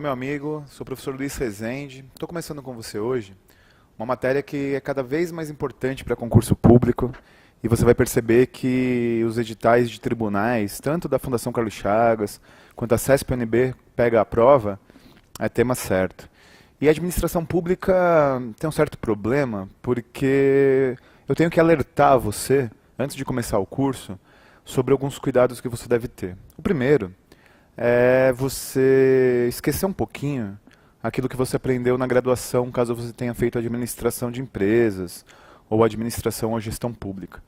meu amigo, sou o professor Luiz Rezende. Estou começando com você hoje uma matéria que é cada vez mais importante para concurso público e você vai perceber que os editais de tribunais, tanto da Fundação Carlos Chagas quanto a CESP-UNB pega a prova, é tema certo. E a administração pública tem um certo problema porque eu tenho que alertar você, antes de começar o curso, sobre alguns cuidados que você deve ter. O primeiro é você esquecer um pouquinho aquilo que você aprendeu na graduação, caso você tenha feito administração de empresas, ou administração ou gestão pública.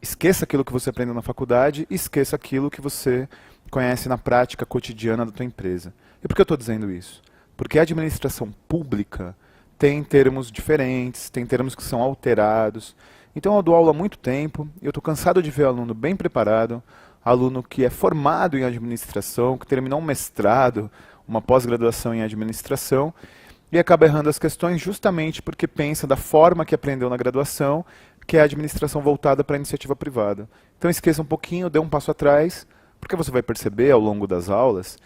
Esqueça aquilo que você aprendeu na faculdade e esqueça aquilo que você conhece na prática cotidiana da tua empresa. E por que eu estou dizendo isso? Porque a administração pública tem termos diferentes, tem termos que são alterados. Então eu dou aula há muito tempo, e eu estou cansado de ver aluno bem preparado, aluno que é formado em administração, que terminou um mestrado, uma pós-graduação em administração, e acaba errando as questões justamente porque pensa da forma que aprendeu na graduação, que é a administração voltada para a iniciativa privada. Então esqueça um pouquinho, dê um passo atrás, porque você vai perceber ao longo das aulas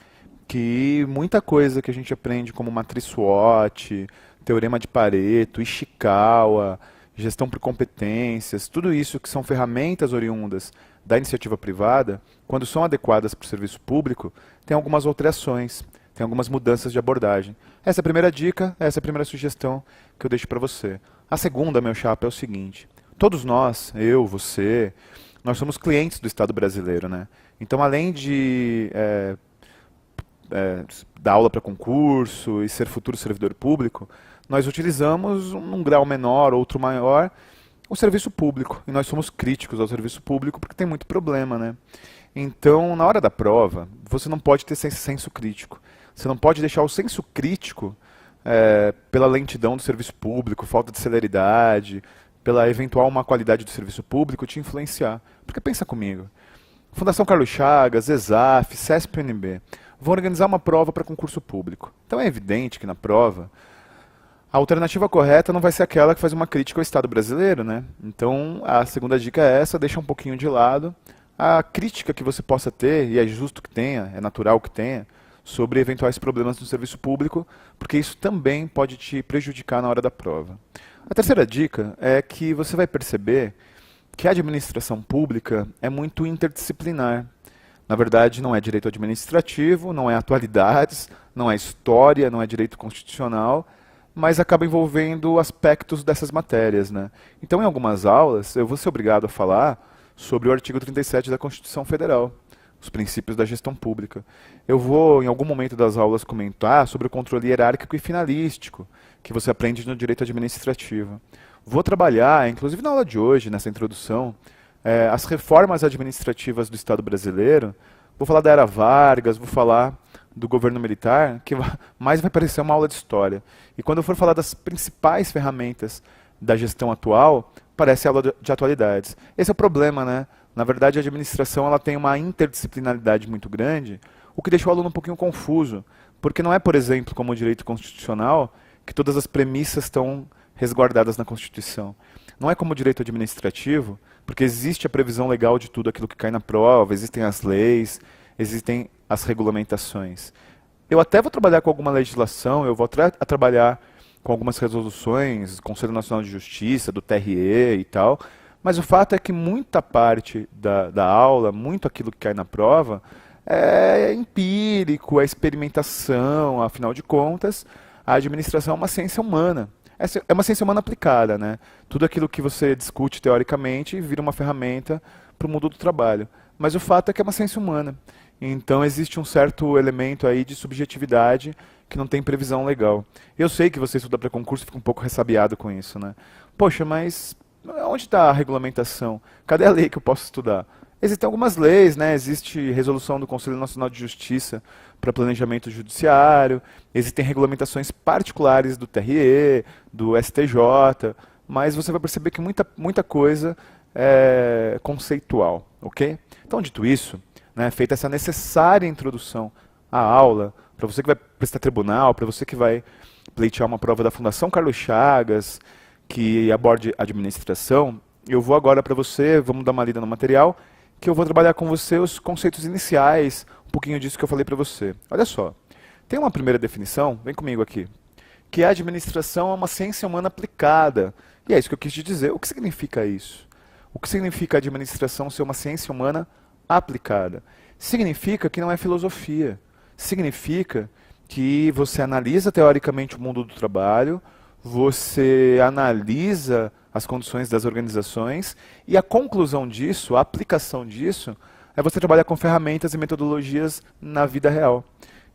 que muita coisa que a gente aprende como matriz SWOT, teorema de Pareto, Ishikawa, gestão por competências, tudo isso que são ferramentas oriundas da iniciativa privada, quando são adequadas para o serviço público, tem algumas alterações, tem algumas mudanças de abordagem. Essa é a primeira dica, essa é a primeira sugestão que eu deixo para você. A segunda, meu chapa, é o seguinte: todos nós, eu, você, nós somos clientes do Estado brasileiro, né? Então, além de dar aula para concurso e ser futuro servidor público, nós utilizamos, num grau menor, outro maior, o serviço público. E nós somos críticos ao serviço público porque tem muito problema, né? Então, na hora da prova, você não pode ter senso crítico. Você não pode deixar o senso crítico pela lentidão do serviço público, falta de celeridade, pela eventual má qualidade do serviço público te influenciar. Porque pensa comigo, Fundação Carlos Chagas, ESAF, CESP-UNB vão organizar uma prova para concurso público. Então é evidente que na prova a alternativa correta não vai ser aquela que faz uma crítica ao Estado brasileiro, né? Então a segunda dica é essa: deixa um pouquinho de lado a crítica que você possa ter, e é justo que tenha, é natural que tenha, sobre eventuais problemas no serviço público, porque isso também pode te prejudicar na hora da prova. A terceira dica é que você vai perceber que a administração pública é muito interdisciplinar. Na verdade, não é direito administrativo, não é atualidades, não é história, não é direito constitucional, mas acaba envolvendo aspectos dessas matérias, né? Então, em algumas aulas, eu vou ser obrigado a falar sobre o artigo 37 da Constituição Federal, os princípios da gestão pública. Eu vou, em algum momento das aulas, comentar sobre o controle hierárquico e finalístico, que você aprende no direito administrativo. Vou trabalhar, inclusive na aula de hoje, nessa introdução, as reformas administrativas do Estado brasileiro. Vou falar da Era Vargas, vou falar do governo militar, que mais vai parecer uma aula de história. E quando eu for falar das principais ferramentas da gestão atual, parece aula de atualidades. Esse é o problema, né? Na verdade, a administração ela tem uma interdisciplinaridade muito grande, o que deixa o aluno um pouquinho confuso, porque não é, por exemplo, como o direito constitucional, que todas as premissas estão resguardadas na Constituição. Não é como o direito administrativo, porque existe a previsão legal de tudo aquilo que cai na prova, existem as leis, existem as regulamentações. Eu até vou trabalhar com alguma legislação, eu vou trabalhar com algumas resoluções, do Conselho Nacional de Justiça, do TRE e tal, mas o fato é que muita parte da aula, muito aquilo que cai na prova, é empírico, é experimentação, afinal de contas, a administração é uma ciência humana. É uma ciência humana aplicada, né? Tudo aquilo que você discute teoricamente vira uma ferramenta para o mundo do trabalho. Mas o fato é que é uma ciência humana. Então existe um certo elemento aí de subjetividade que não tem previsão legal. Eu sei que você estuda para concurso e fica um pouco ressabiado com isso, né? Poxa, mas onde está a regulamentação? Cadê a lei que eu posso estudar? Existem algumas leis, né? Existe resolução do Conselho Nacional de Justiça para planejamento judiciário, existem regulamentações particulares do TRE, do STJ, mas você vai perceber que muita coisa é conceitual, ok? Então, dito isso, né, feita essa necessária introdução à aula, para você que vai prestar tribunal, para você que vai pleitear uma prova da Fundação Carlos Chagas, que aborde administração, eu vou agora para você, vamos dar uma lida no material, que eu vou trabalhar com você os conceitos iniciais, um pouquinho disso que eu falei para você. Olha só, Tem uma primeira definição, vem comigo aqui, que a administração é uma ciência humana aplicada. E é isso que eu quis te dizer. O que significa isso? O que significa a administração ser uma ciência humana aplicada? Significa que não é filosofia. Significa que você analisa teoricamente o mundo do trabalho, você analisa as condições das organizações e a conclusão disso, a aplicação disso, é você trabalhar com ferramentas e metodologias na vida real.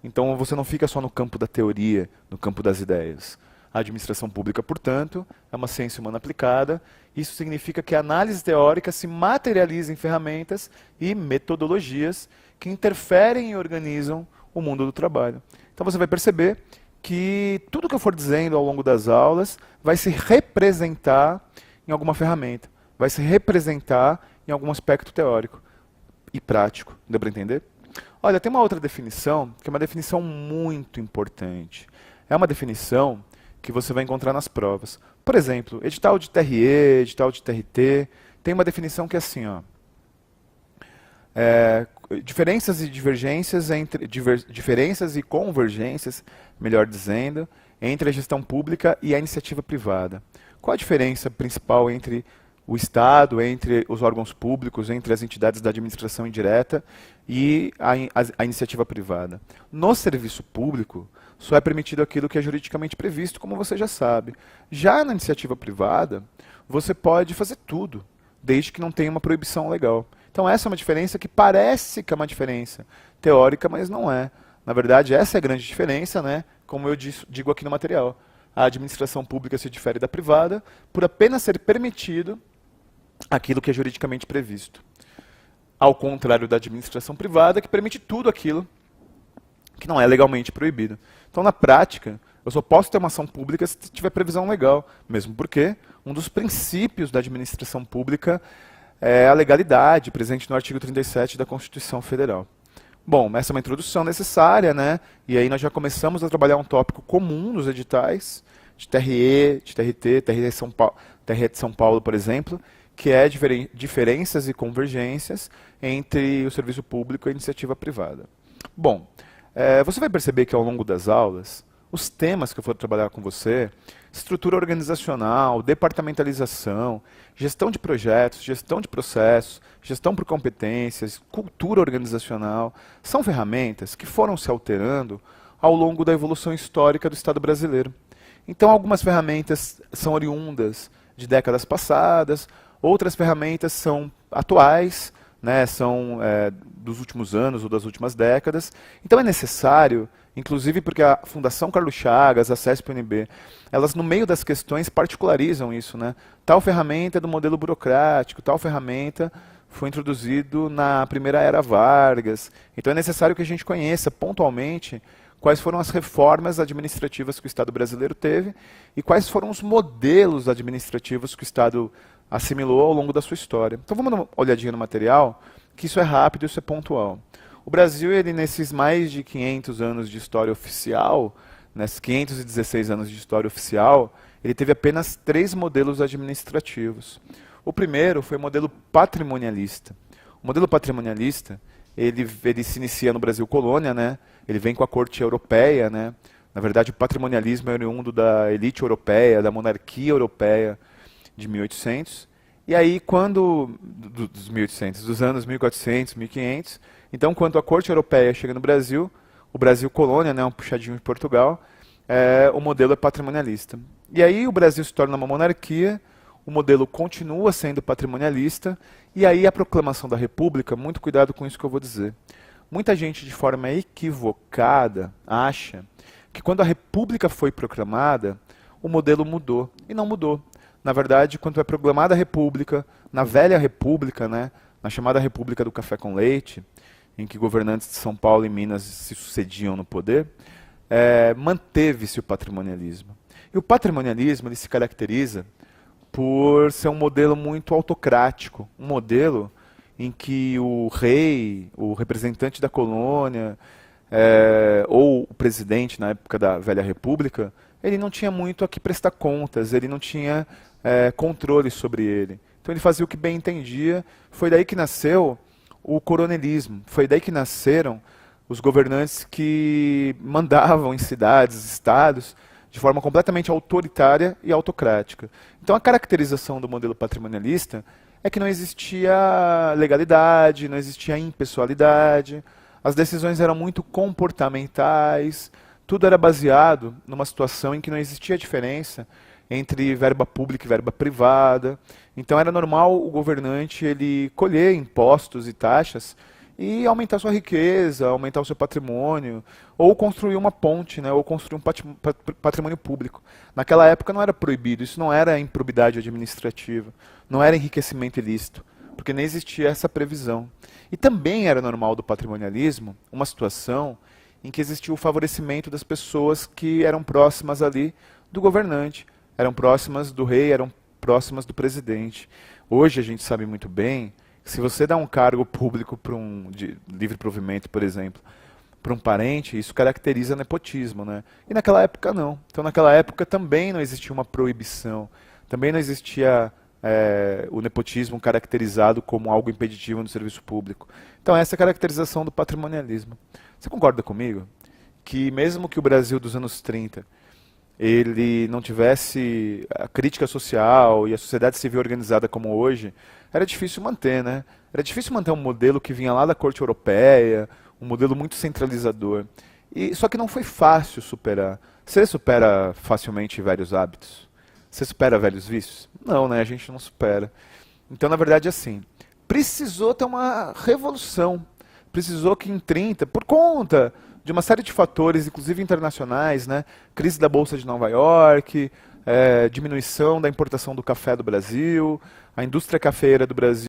Então você não fica só no campo da teoria, no campo das ideias. A administração pública, portanto, é uma ciência humana aplicada. Isso significa que a análise teórica se materializa em ferramentas e metodologias que interferem e organizam o mundo do trabalho. Então você vai perceber que tudo que eu for dizendo ao longo das aulas vai se representar em alguma ferramenta, vai se representar em algum aspecto teórico e prático. Deu para entender? Olha, tem uma outra definição, que é uma definição muito importante. É uma definição que você vai encontrar nas provas. Por exemplo, edital de TRE, edital de TRT, tem uma definição que é assim, ó. Diferenças e divergências diferenças e convergências, melhor dizendo, entre a gestão pública e a iniciativa privada. Qual a diferença principal entre o Estado, entre os órgãos públicos, entre as entidades da administração indireta e a iniciativa privada? No serviço público, só é permitido aquilo que é juridicamente previsto, como você já sabe. Já na iniciativa privada, você pode fazer tudo, desde que não tenha uma proibição legal. Então essa é uma diferença que parece que é uma diferença teórica, mas não é. Na verdade, essa é a grande diferença, né? Como eu digo aqui no material. A administração pública se difere da privada por apenas ser permitido aquilo que é juridicamente previsto. Ao contrário da administração privada, que permite tudo aquilo que não é legalmente proibido. Então, na prática, eu só posso ter uma ação pública se tiver previsão legal, mesmo porque um dos princípios da administração pública é a legalidade, presente no artigo 37 da Constituição Federal. Bom, essa é uma introdução necessária, né? E aí nós já começamos a trabalhar um tópico comum nos editais, de TRE, de TRT, TRE de São Paulo, por exemplo, que é diferenças e convergências entre o serviço público e a iniciativa privada. Bom, você vai perceber que ao longo das aulas, os temas que eu for trabalhar com você, estrutura organizacional, departamentalização, gestão de projetos, gestão de processos, gestão por competências, cultura organizacional, são ferramentas que foram se alterando ao longo da evolução histórica do Estado brasileiro. Então, algumas ferramentas são oriundas de décadas passadas, outras ferramentas são atuais, né, são dos últimos anos ou das últimas décadas. Então é necessário, inclusive porque a Fundação Carlos Chagas, a CESP-UNB, elas no meio das questões particularizam isso, né? Tal ferramenta é do modelo burocrático, tal ferramenta foi introduzido na primeira era Vargas. Então é necessário que a gente conheça pontualmente quais foram as reformas administrativas que o Estado brasileiro teve e quais foram os modelos administrativos que o Estado assimilou ao longo da sua história. Então vamos dar uma olhadinha no material, que isso é rápido, isso é pontual. O Brasil, ele nesses mais de 500 anos de história oficial, nesses 516 anos de história oficial, ele teve apenas 3 modelos administrativos. O primeiro foi o modelo patrimonialista. O modelo patrimonialista, ele se inicia no Brasil colônia, né? Ele vem com a corte europeia, né? Na verdade, o patrimonialismo é oriundo da elite europeia, da monarquia europeia de 1800. E aí, dos 1800, dos anos 1400, 1500, então, quando a corte europeia chega no Brasil, o Brasil colônia, né, um puxadinho de Portugal, o modelo é patrimonialista. E aí o Brasil se torna uma monarquia, o modelo continua sendo patrimonialista, e aí a proclamação da República, muito cuidado com isso que eu vou dizer. Muita gente, de forma equivocada, acha que quando a República foi proclamada, o modelo mudou. E não mudou. Na verdade, quando é proclamada a República, na velha República, né, na chamada República do Café com Leite, em que governantes de São Paulo e Minas se sucediam no poder, manteve-se o patrimonialismo. E o patrimonialismo ele se caracteriza por ser um modelo muito autocrático, um modelo em que o rei, o representante da colônia, ou o presidente na época da velha República, ele não tinha muito a que prestar contas, ele não tinha controle sobre ele. Então ele fazia o que bem entendia. Foi daí que nasceu o coronelismo, foi daí que nasceram os governantes que mandavam em cidades, estados, de forma completamente autoritária e autocrática. Então a caracterização do modelo patrimonialista é que não existia legalidade, não existia impessoalidade, as decisões eram muito comportamentais, tudo era baseado numa situação em que não existia diferença entre verba pública e verba privada. Então era normal o governante ele colher impostos e taxas e aumentar sua riqueza, aumentar o seu patrimônio, ou construir uma ponte, né, ou construir um patrimônio público. Naquela época não era proibido, isso não era improbidade administrativa, não era enriquecimento ilícito, porque nem existia essa previsão. E também era normal do patrimonialismo uma situação em que existia o favorecimento das pessoas que eram próximas ali do governante, eram próximas do rei, eram próximas do presidente. Hoje a gente sabe muito bem que se você dá um cargo público para de livre provimento, por exemplo, para um parente, isso caracteriza nepotismo, né? E naquela época não. Então naquela época também não existia uma proibição, também não existia o nepotismo caracterizado como algo impeditivo no serviço público. Então essa é a caracterização do patrimonialismo. Você concorda comigo que mesmo que o Brasil dos anos 30 ele não tivesse a crítica social e a sociedade civil organizada como hoje, era difícil manter, né? Era difícil manter um modelo que vinha lá da corte europeia, um modelo muito centralizador. Só que não foi fácil superar. Você supera facilmente velhos hábitos? Você supera velhos vícios? Não, né? A gente não supera. Então, na verdade, assim, precisou ter uma revolução. Precisou que em 30, por conta de uma série de fatores, inclusive internacionais, né? Crise da Bolsa de Nova York, diminuição da importação do café do Brasil, a indústria cafeeira do Brasil